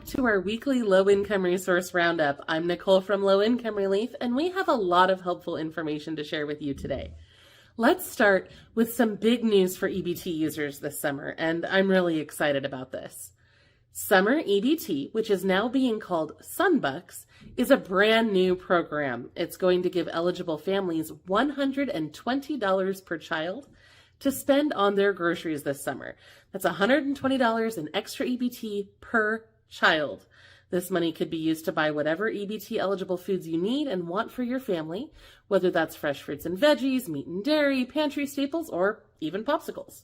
to our weekly low-income resource roundup. I'm Nicole from Low Income Relief, and we have a lot of helpful information to share with you today. Let's start with some big news for EBT users this summer, and I'm really excited about this. Summer EBT, which is now being called Sunbucks, is a brand new program. It's going to give eligible families $120 per child to spend on their groceries this summer. That's $120 in extra EBT per child. This money could be used to buy whatever EBT eligible foods you need and want for your family, whether that's fresh fruits and veggies, meat and dairy, pantry staples, or even popsicles.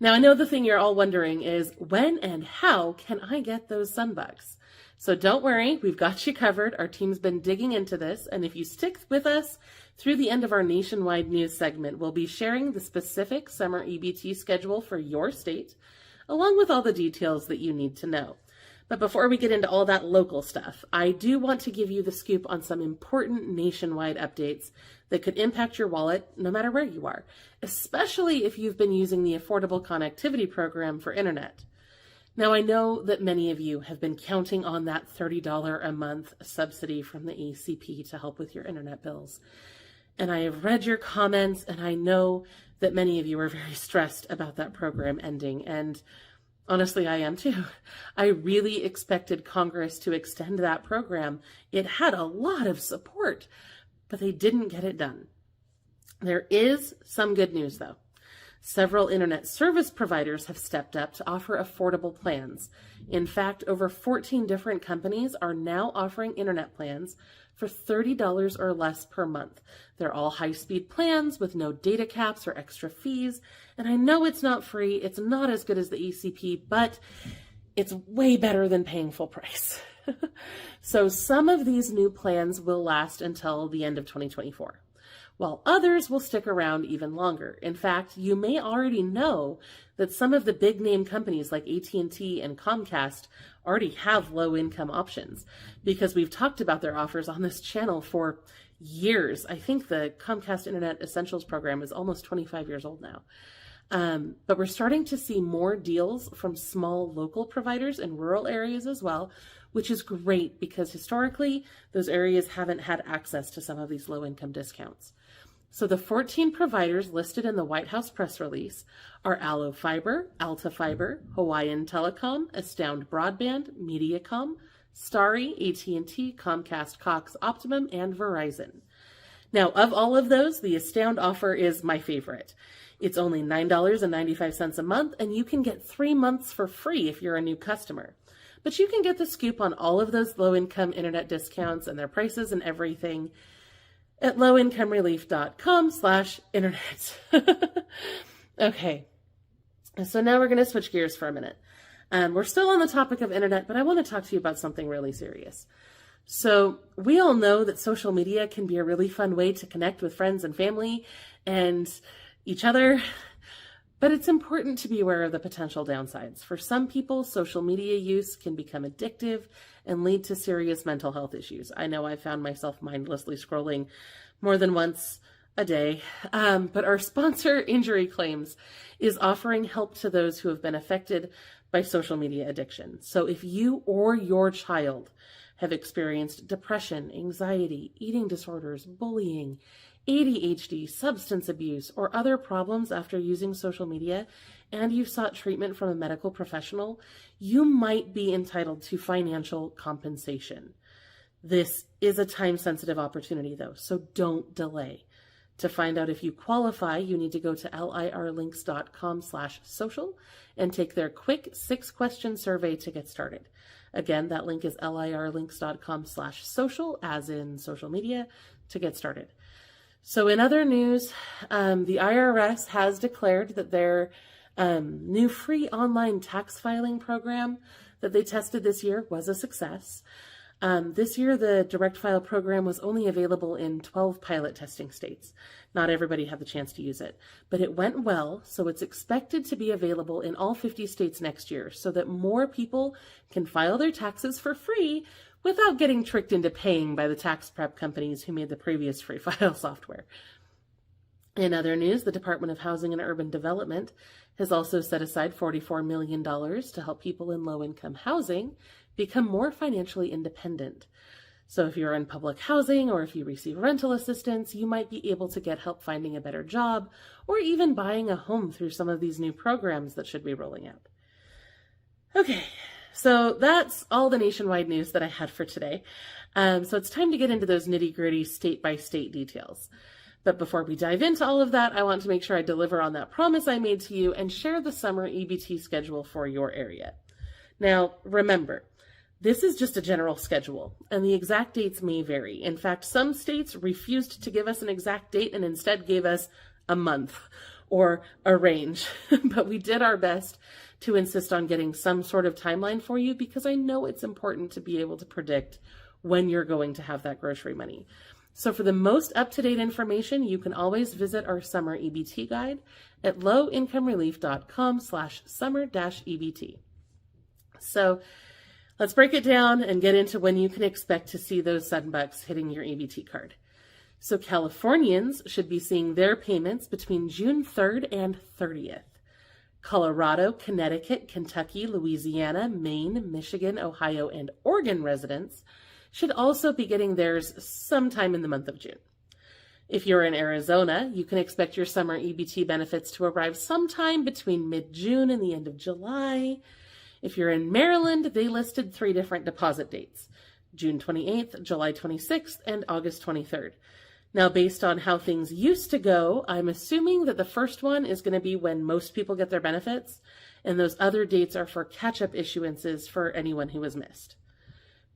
Now, I know the thing you're all wondering is, when and how can I get those Sunbucks? So don't worry, we've got you covered. Our team's been digging into this, and if you stick with us through the end of our nationwide news segment, we'll be sharing the specific summer EBT schedule for your state, along with all the details that you need to know. But before we get into all that local stuff, I do want to give you the scoop on some important nationwide updates that could impact your wallet no matter where you are, especially if you've been using the Affordable Connectivity Program for internet. Now, I know that many of you have been counting on that $30 a month subsidy from the ACP to help with your internet bills. And I have read your comments, and I know that many of you are very stressed about that program ending. And honestly, I am too. I really expected Congress to extend that program. It had a lot of support, but they didn't get it done. There is some good news, though. Several internet service providers have stepped up to offer affordable plans. In fact, over 14 different companies are now offering internet plans for $30 or less per month. They're all high-speed plans with no data caps or extra fees. And I know it's not free, it's not as good as the ECP, but it's way better than paying full price. So some of these new plans will last until the end of 2024, while others will stick around even longer. In fact, you may already know that some of the big name companies like AT&T and Comcast already have low income options, because we've talked about their offers on this channel for years. I think the Comcast Internet Essentials program is almost 25 years old now. But we're starting to see more deals from small local providers in rural areas as well, which is great because historically those areas haven't had access to some of these low income discounts. So the 14 providers listed in the White House press release are Allo Fiber, Alta Fiber, Hawaiian Telecom, Astound Broadband, Mediacom, Starry, AT&T, Comcast, Cox, Optimum, and Verizon. Now, of all of those, the Astound offer is my favorite. It's only $9.95 a month, and you can get 3 months for free if you're a new customer. But you can get the scoop on all of those low-income internet discounts and their prices and everything at lowincomerelief.com/internet. Okay, so now we're going to switch gears for a minute. We're still on the topic of internet, but I want to talk to you about something really serious. So we all know that social media can be a really fun way to connect with friends and family and each other, but it's important to be aware of the potential downsides. For some people, social media use can become addictive and lead to serious mental health issues. I know I found myself mindlessly scrolling more than once a day, but our sponsor, Injury Claims, is offering help to those who have been affected by social media addiction. So if you or your child have experienced depression, anxiety, eating disorders, bullying, ADHD, substance abuse, or other problems after using social media, and you've sought treatment from a medical professional, you might be entitled to financial compensation. This is a time-sensitive opportunity, though, so don't delay. To find out if you qualify, you need to go to lirlinks.com/social and take their quick 6-question survey to get started. Again, that link is lirlinks.com/social, as in social media, to get started. So in other news, the IRS has declared that their new free online tax filing program that they tested this year was a success. This year, the direct file program was only available in 12 pilot testing states. Not everybody had the chance to use it, but it went well, so it's expected to be available in all 50 states next year so that more people can file their taxes for free without getting tricked into paying by the tax prep companies who made the previous free file software. In other news, the Department of Housing and Urban Development has also set aside $44 million to help people in low-income housing become more financially independent. So if you're in public housing or if you receive rental assistance, you might be able to get help finding a better job or even buying a home through some of these new programs that should be rolling out. Okay, so that's all the nationwide news that I had for today. So it's time to get into those nitty-gritty state-by-state details. But before we dive into all of that, I want to make sure I deliver on that promise I made to you and share the summer EBT schedule for your area. Now, remember, this is just a general schedule, and the exact dates may vary. In fact, some states refused to give us an exact date and instead gave us a month or a range. But we did our best to insist on getting some sort of timeline for you because I know it's important to be able to predict when you're going to have that grocery money. So for the most up-to-date information, you can always visit our summer EBT guide at lowincomerelief.com/summer-EBT. So let's break it down and get into when you can expect to see those Sunbucks hitting your EBT card. So Californians should be seeing their payments between June 3rd and 30th. Colorado, Connecticut, Kentucky, Louisiana, Maine, Michigan, Ohio, and Oregon residents should also be getting theirs sometime in the month of June. If you're in Arizona, you can expect your summer EBT benefits to arrive sometime between mid-June and the end of July. If you're in Maryland, they listed 3 different deposit dates: June 28th, July 26th, and August 23rd. Now, based on how things used to go, I'm assuming that the first one is going to be when most people get their benefits, and those other dates are for catch-up issuances for anyone who was missed.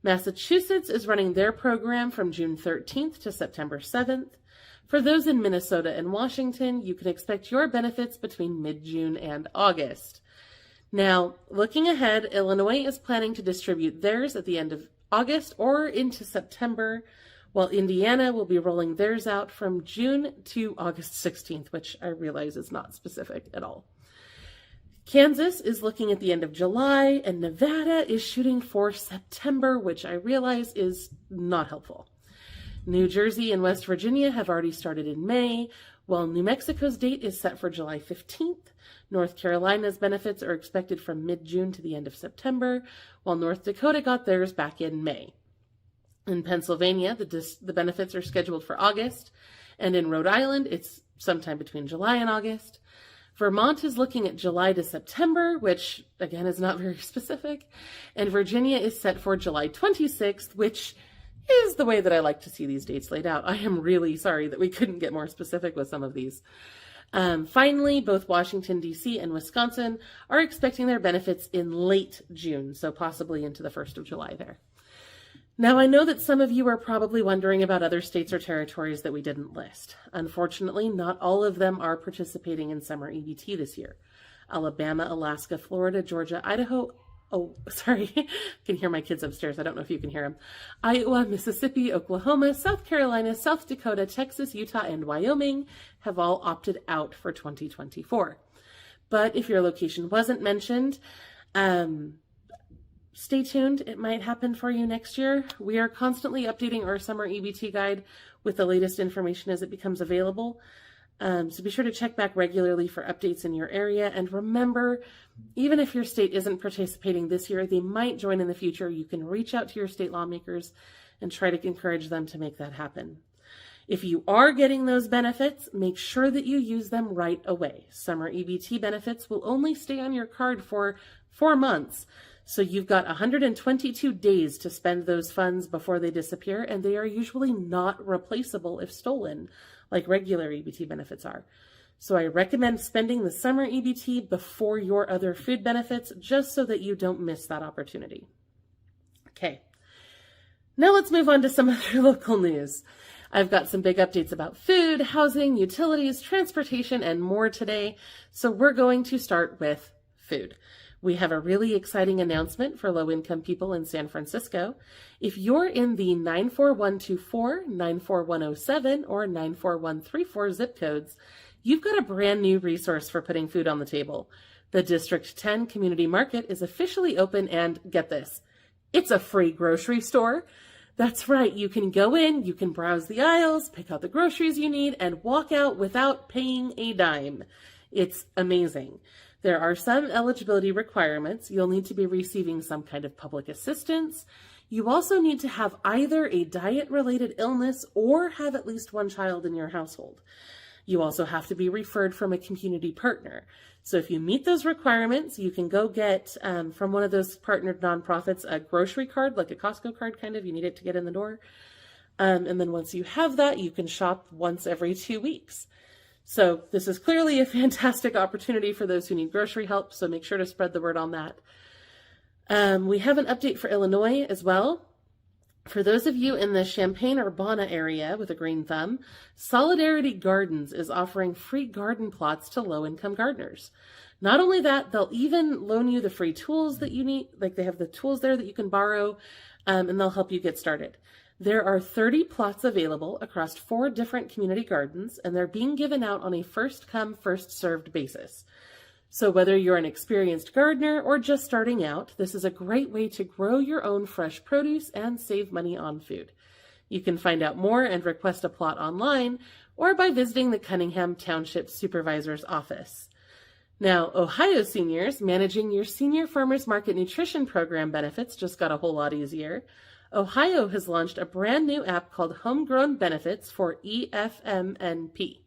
Massachusetts is running their program from June 13th to September 7th. For those in Minnesota and Washington, you can expect your benefits between mid-June and August. Now, looking ahead, Illinois is planning to distribute theirs at the end of August or into September, while Indiana will be rolling theirs out from June to August 16th, which I realize is not specific at all. Kansas is looking at the end of July, and Nevada is shooting for September, which I realize is not helpful. New Jersey and West Virginia have already started in May, while New Mexico's date is set for July 15th. North Carolina's benefits are expected from mid-June to the end of September, while North Dakota got theirs back in May. In Pennsylvania, the benefits are scheduled for August, and in Rhode Island, it's sometime between July and August. Vermont is looking at July to September, which, again, is not very specific. And Virginia is set for July 26th, which is the way that I like to see these dates laid out. I am really sorry that we couldn't get more specific with some of these. Finally, both Washington, D.C. and Wisconsin are expecting their benefits in late June, so possibly into the 1st of July there. Now, I know that some of you are probably wondering about other states or territories that we didn't list. Unfortunately, not all of them are participating in summer EBT this year. Alabama, Alaska, Florida, Georgia, Idaho, I can hear my kids upstairs. I don't know if you can hear them. Iowa, Mississippi, Oklahoma, South Carolina, South Dakota, Texas, Utah, and Wyoming have all opted out for 2024. But if your location wasn't mentioned, stay tuned. It might happen for you next year. We are constantly updating our summer EBT guide with the latest information as it becomes available. So be sure to check back regularly for updates in your area. And remember, even if your state isn't participating this year, they might join in the future. You can reach out to your state lawmakers and try to encourage them to make that happen. If you are getting those benefits, make sure that you use them right away. Summer EBT benefits will only stay on your card for 4 months. So you've got 122 days to spend those funds before they disappear, and they are usually not replaceable if stolen, like regular EBT benefits are. So I recommend spending the summer EBT before your other food benefits, just so that you don't miss that opportunity. Okay, now let's move on to some other local news. I've got some big updates about food, housing, utilities, transportation, and more today. So we're going to start with food. We have a really exciting announcement for low-income people in San Francisco. If you're in the 94124, 94107, or 94134 zip codes, you've got a brand new resource for putting food on the table. The District 10 Community Market is officially open, and get this, it's a free grocery store. That's right. You can go in, you can browse the aisles, pick out the groceries you need, and walk out without paying a dime. It's amazing. There are some eligibility requirements. You'll need to be receiving some kind of public assistance. You also need to have either a diet-related illness or have at least one child in your household. You also have to be referred from a community partner. So if you meet those requirements, you can go get from one of those partnered nonprofits a grocery card, like a Costco card kind of. You need it to get in the door. And then once you have that, you can shop once every 2 weeks. So this is clearly a fantastic opportunity for those who need grocery help. So make sure to spread the word on that. We have an update for Illinois as well. For those of you in the Champaign-Urbana area with a green thumb, Solidarity Gardens is offering free garden plots to low-income gardeners. Not only that, they'll even loan you the free tools that you need. Like they have the tools there that you can borrow, and they'll help you get started. There are 30 plots available across 4 different community gardens, and they're being given out on a first-come, first-served basis. So whether you're an experienced gardener or just starting out, this is a great way to grow your own fresh produce and save money on food. You can find out more and request a plot online or by visiting the Cunningham Township Supervisor's office. Now, Ohio seniors managing your Senior Farmers Market Nutrition Program benefits just got a whole lot easier. Ohio has launched a brand new app called Homegrown Benefits for EFMNP.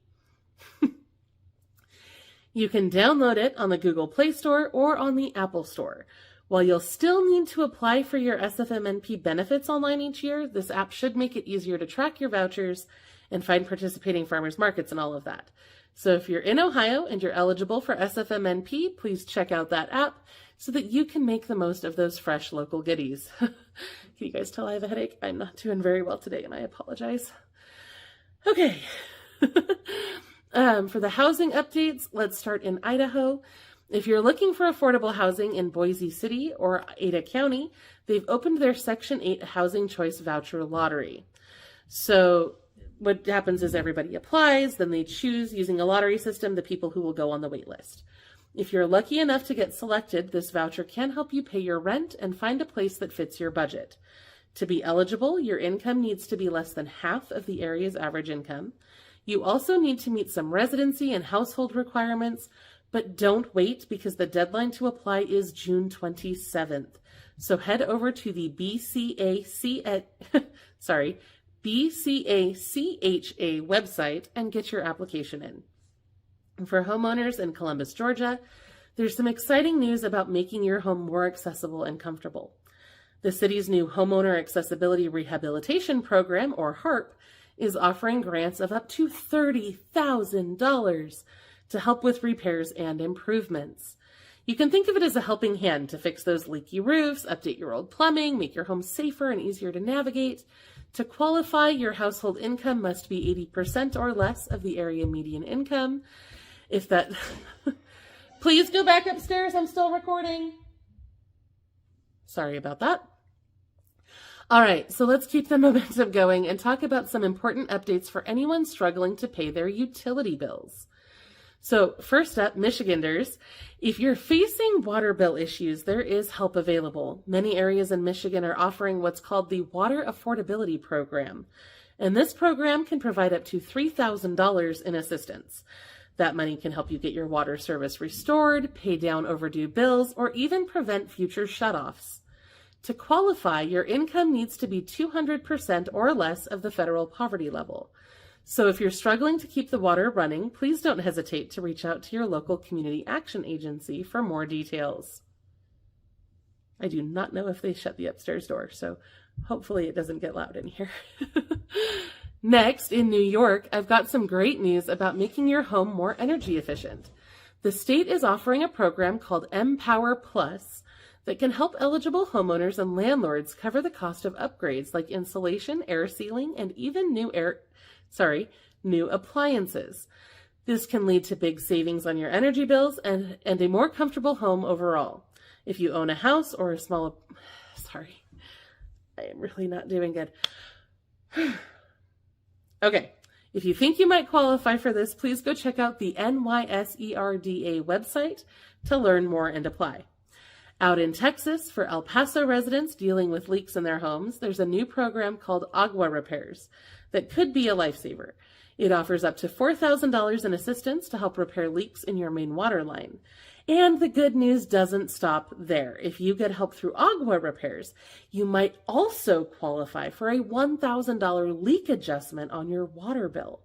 You can download it on the Google Play Store or on the Apple Store. While you'll still need to apply for your SFMNP benefits online each year, this app should make it easier to track your vouchers and find participating farmers markets and all of that. So if you're in Ohio and you're eligible for SFMNP, please check out that app so that you can make the most of those fresh local goodies. Can you guys tell I have a headache? I'm not doing very well today and I apologize. Okay. For the housing updates, let's start in Idaho. If you're looking for affordable housing in Boise City or Ada County, they've opened their Section 8 Housing Choice Voucher Lottery. So what happens is everybody applies, then they choose using a lottery system the people who will go on the wait list. If you're lucky enough to get selected, this voucher can help you pay your rent and find a place that fits your budget. To be eligible, your income needs to be less than half of the area's average income. You also need to meet some residency and household requirements, but don't wait because the deadline to apply is June 27th. So head over to the BCACHA website and get your application in. And for homeowners in Columbus, Georgia, there's some exciting news about making your home more accessible and comfortable. The city's new Homeowner Accessibility Rehabilitation Program, or HARP, is offering grants of up to $30,000 to help with repairs and improvements. You can think of it as a helping hand to fix those leaky roofs, update your old plumbing, make your home safer and easier to navigate. To qualify, your household income must be 80% or less of the area median income. If that... Please go back upstairs, I'm still recording. Sorry about that. All right, so let's keep the momentum going and talk about some important updates for anyone struggling to pay their utility bills. So first up, Michiganders, if you're facing water bill issues, there is help available. Many areas in Michigan are offering what's called the Water Affordability Program. And this program can provide up to $3,000 in assistance. That money can help you get your water service restored, pay down overdue bills, or even prevent future shutoffs. To qualify, your income needs to be 200% or less of the federal poverty level. So if you're struggling to keep the water running, please don't hesitate to reach out to your local community action agency for more details. I do not know if they shut the upstairs door, so hopefully it doesn't get loud in here. Next, in New York, I've got some great news about making your home more energy efficient. The state is offering a program called Empower Plus that can help eligible homeowners and landlords cover the cost of upgrades like insulation, air sealing, and even new appliances. This can lead to big savings on your energy bills and a more comfortable home overall. If you own a house or a small... Sorry, I am really not doing good. Okay, if you think you might qualify for this, please go check out the NYSERDA website to learn more and apply. Out in Texas, for El Paso residents dealing with leaks in their homes, there's a new program called Agua Repairs that could be a lifesaver. It offers up to $4,000 in assistance to help repair leaks in your main water line. And the good news doesn't stop there. If you get help through Agua Repairs, you might also qualify for a $1,000 leak adjustment on your water bill.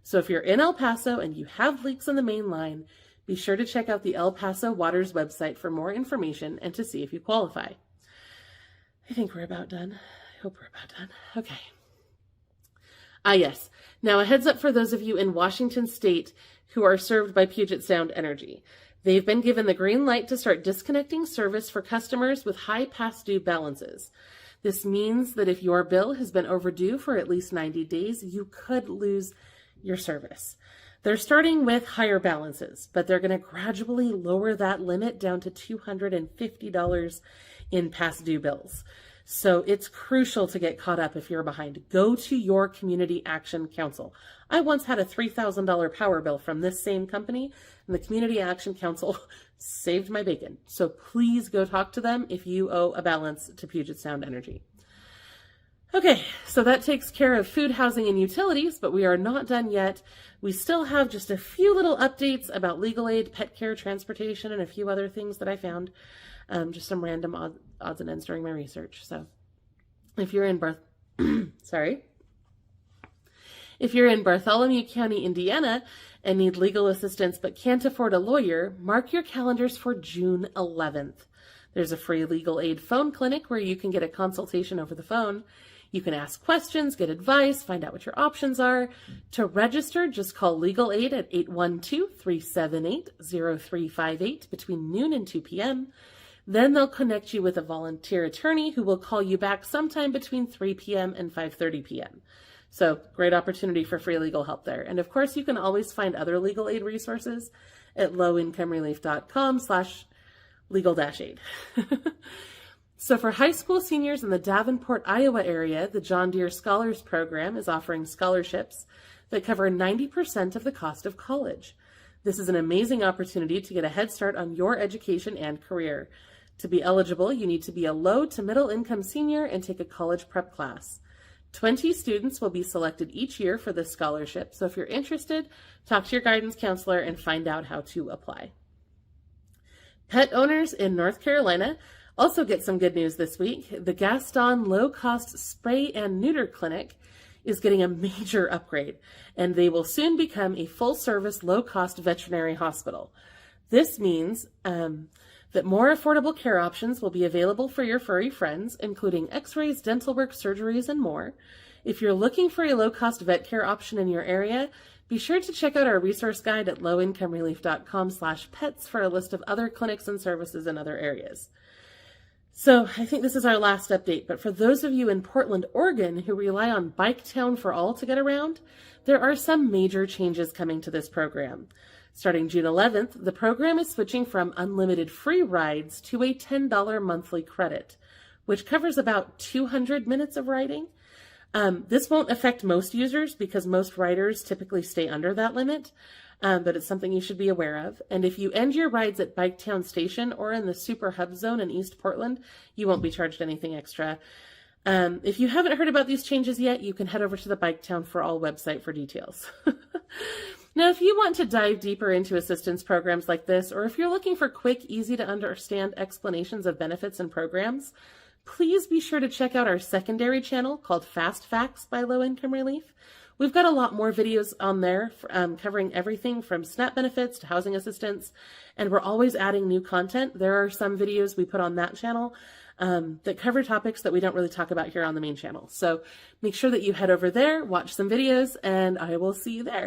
So if you're in El Paso and you have leaks in the main line, be sure to check out the El Paso Water's website for more information and to see if you qualify. I think we're about done. I hope we're about done. Okay. Yes. Now a heads up for those of you in Washington State who are served by Puget Sound Energy. They've been given the green light to start disconnecting service for customers with high past due balances. This means that if your bill has been overdue for at least 90 days, you could lose your service. They're starting with higher balances, but they're going to gradually lower that limit down to $250 in past due bills. So it's crucial to get caught up if you're behind. Go to your Community Action Council. I once had a $3,000 power bill from this same company, and the Community Action Council saved my bacon. So please go talk to them if you owe a balance to Puget Sound Energy. Okay, so that takes care of food, housing, and utilities, but we are not done yet. We still have just a few little updates about legal aid, pet care, transportation, and a few other things that I found. Just some random odds and ends during my research. So if you're in If you're in Bartholomew County, Indiana, and need legal assistance but can't afford a lawyer, mark your calendars for June 11th. There's a free legal aid phone clinic where you can get a consultation over the phone. You can ask questions, get advice, find out what your options are. To register, just call Legal Aid at 812-378-0358 between noon and 2 p.m. Then they'll connect you with a volunteer attorney who will call you back sometime between 3 p.m. and 5:30 p.m. So great opportunity for free legal help there. And of course, you can always find other legal aid resources at lowincomerelief.com/legal-aid. So for high school seniors in the Davenport, Iowa area, the John Deere Scholars Program is offering scholarships that cover 90% of the cost of college. This is an amazing opportunity to get a head start on your education and career. To be eligible, you need to be a low to middle income senior and take a college prep class. 20 students will be selected each year for this scholarship. So if you're interested, talk to your guidance counselor and find out how to apply. Pet owners in North Carolina also get some good news this week. The Gaston Low-Cost Spay and Neuter Clinic is getting a major upgrade, and they will soon become a full-service, low-cost veterinary hospital. This means that more affordable care options will be available for your furry friends, including x-rays, dental work, surgeries, and more. If you're looking for a low-cost vet care option in your area, be sure to check out our resource guide at lowincomerelief.com/pets for a list of other clinics and services in other areas. So I think this is our last update, but for those of you in Portland, Oregon, who rely on Biketown for All to get around, there are some major changes coming to this program. Starting June 11th, the program is switching from unlimited free rides to a $10 monthly credit, which covers about 200 minutes of riding. This won't affect most users because most riders typically stay under that limit. But it's something you should be aware of. And if you end your rides at Biketown Station or in the Super Hub Zone in East Portland, you won't be charged anything extra. If you haven't heard about these changes yet, you can head over to the Biketown for All website for details. Now, if you want to dive deeper into assistance programs like this, or if you're looking for quick, easy to understand explanations of benefits and programs, please be sure to check out our secondary channel called Fast Facts by Low Income Relief. We've got a lot more videos on there covering everything from SNAP benefits to housing assistance, and we're always adding new content. There are some videos we put on that channel that cover topics that we don't really talk about here on the main channel. So make sure that you head over there, watch some videos, and I will see you there.